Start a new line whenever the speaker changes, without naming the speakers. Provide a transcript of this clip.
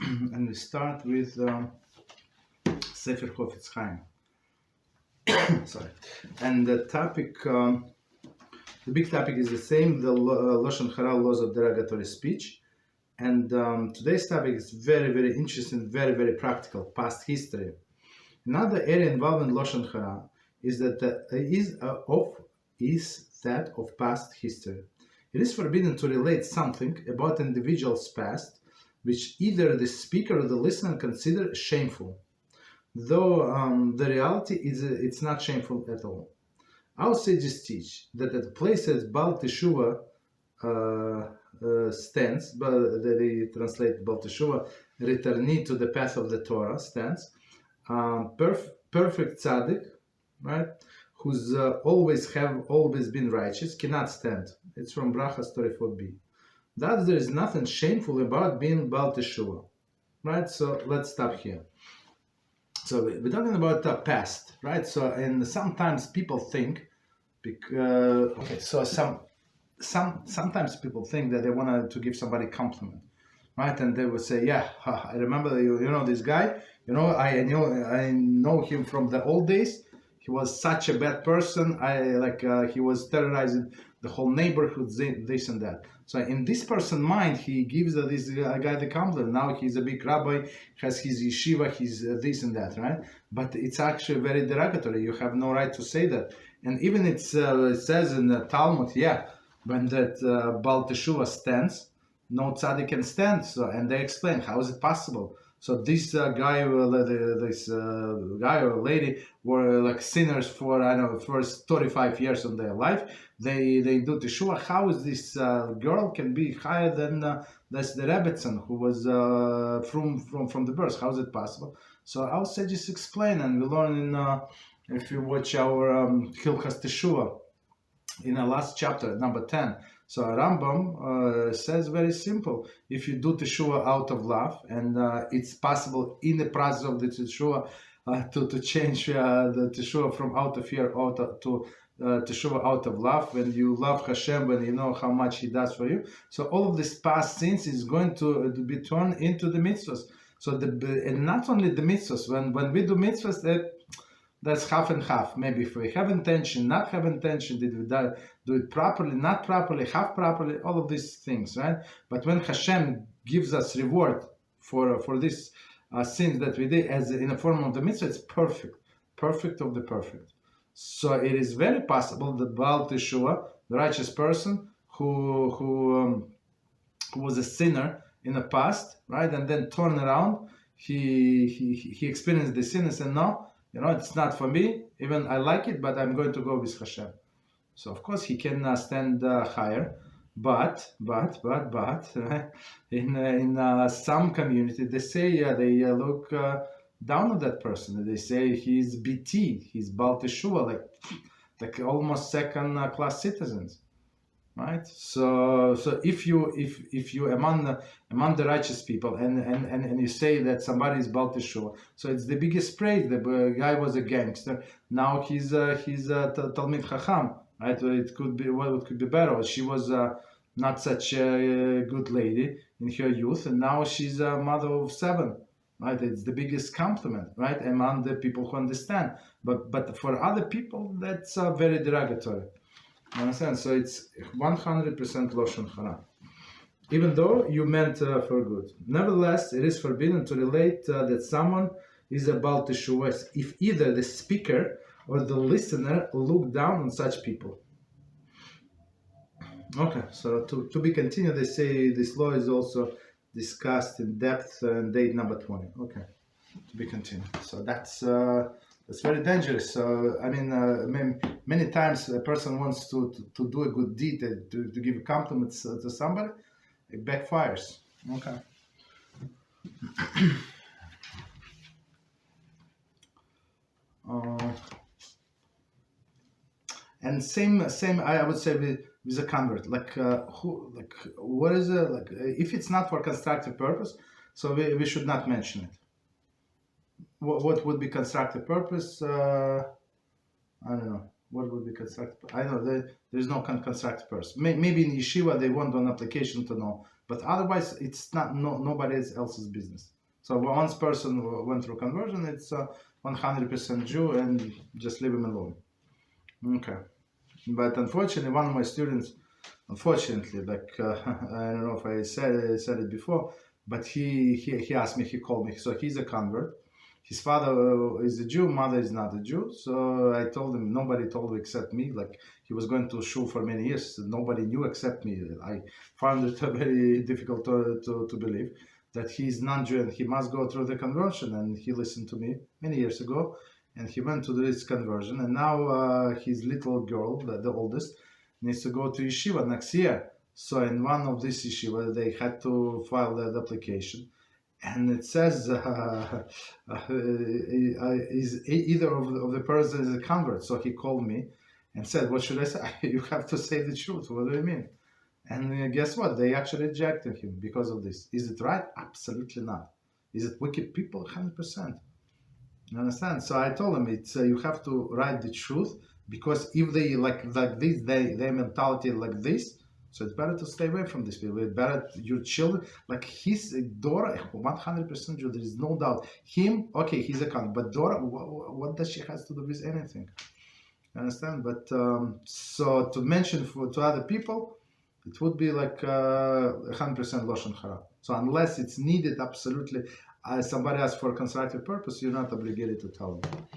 and we start with Sefer Chofetz Chaim. Sorry. And the topic, the big topic is the same, the Lashon Hara, laws of derogatory speech. And today's topic is very, very interesting, very, very practical, past history. Another area involved in Lashon Hara is that that of past history. It is forbidden to relate something about an individual's past which either the speaker or the listener consider shameful, though the reality is it's not shameful at all. Our sages teach that at places Baal Teshuvah stands, but they translate Baal Teshuvah, returnee to the path of the Torah, stands, perfect tzaddik, right, who's always been righteous, cannot stand. It's from Brachas 34b. Thus, there is nothing shameful about being Baal Teshuvah, right? So let's stop here. So we're talking about the past, right? So and sometimes people think, sometimes people think that they want to give somebody a compliment, right? And they would say, yeah, I remember you know this guy, I know him from the old days. He was such a bad person. He was terrorizing the whole neighborhood, this and that. So in this person's mind, he gives this guy the compliment. Now he's a big rabbi, has his yeshiva, he's this and that, right? But it's actually very derogatory. You have no right to say that. And even it says in the Talmud, when that Baal Teshuvah stands, no tzaddik can stand. So, and they explain, how is it possible? So this guy or lady were like sinners for first 35 years of their life. They do teshuvah. How is this girl can be higher than the Rebbetzin who was from the birth? How is it possible? So I'll say just explain, and we learn in if you watch our Hilchas Teshuvah in the last chapter, number 10. So Rambam says very simple. If you do teshuvah out of love, and it's possible in the process of the teshuvah to change the teshuvah from out of fear to teshuvah out of love, when you love Hashem, when you know how much He does for you. So all of this past sins is going to be turned into the mitzvahs. So and not only the mitzvahs. When we do mitzvahs, that's half and half. Maybe if we have intention, not have intention, did we do it properly, not properly, half properly, all of these things, right? But when Hashem gives us reward for this sins that we did as in the form of the mitzvah, it's perfect of the perfect. So it is very possible that Baal Teshuvah, the righteous person who was a sinner in the past, right, and then turn around, he experienced the sin and said, no, it's not for me. Even I like it, but I'm going to go with Hashem. So of course he can stand higher, but in some community they say they look down on that person. They say he's BT, he's Baal Teshuvah, like almost second class citizens, right? So if you among the righteous people and you say that somebody is Baal Teshuvah, so it's the biggest praise. The guy was a gangster. Now he's Talmid Chacham, right? It could be what could be better. She was not such a good lady in her youth, and now she's a mother of 7. Right? It's the biggest compliment, right, among the people who understand. But for other people, that's very derogatory. You understand? So it's 100% Lashon Hara, even though you meant for good. Nevertheless, it is forbidden to relate that someone is a Baal Teshuvah if either the speaker or the listener look down on such people. Okay, so to be continued, they say this law is also discussed in depth in date number 20. Okay, to be continued. So that's very dangerous. So I mean, many times a person wants to do a good deed, to give compliments to somebody, it backfires. Okay. And same I would say with a convert, what is it, if it's not for constructive purpose, so we should not mention it. What would be constructive purpose? I don't know. What would be constructive? I know there is no constructive person. Maybe in yeshiva they want an application to know, but otherwise it's not nobody else's business. So once person went through conversion, it's 100% Jew, and just leave him alone. Okay, but unfortunately, one of my students, I don't know if I said it before, but he asked me, he called me. So he's a convert. His father is a Jew, mother is not a Jew. So I told him, nobody told him except me. Like, he was going to shul for many years. Nobody knew except me. I found it very difficult to believe that he's non-Jew and he must go through the conversion. And he listened to me many years ago, and he went to this conversion. And now his little girl, the oldest, needs to go to yeshiva next year. So in one of these yeshiva, they had to file the application. And it says is either of the person is a convert. So he called me and said, what should I say? You have to say the truth. What do you mean? And guess what? They actually rejected him because of this. Is it right? Absolutely not. Is it wicked people? 100%. You understand? So I told him, it's you have to write the truth, because if they like this, their mentality like this, so it's better to stay away from these people. It's better your children, like his Dora, 100% Jew, there is no doubt. Him, okay, he's a convert, but Dora, what does she has to do with anything? You understand? But so to mention to other people, it would be like 100% Lashon Hara. So unless it's needed absolutely, somebody asks for a constructive purpose, you're not obligated to tell them.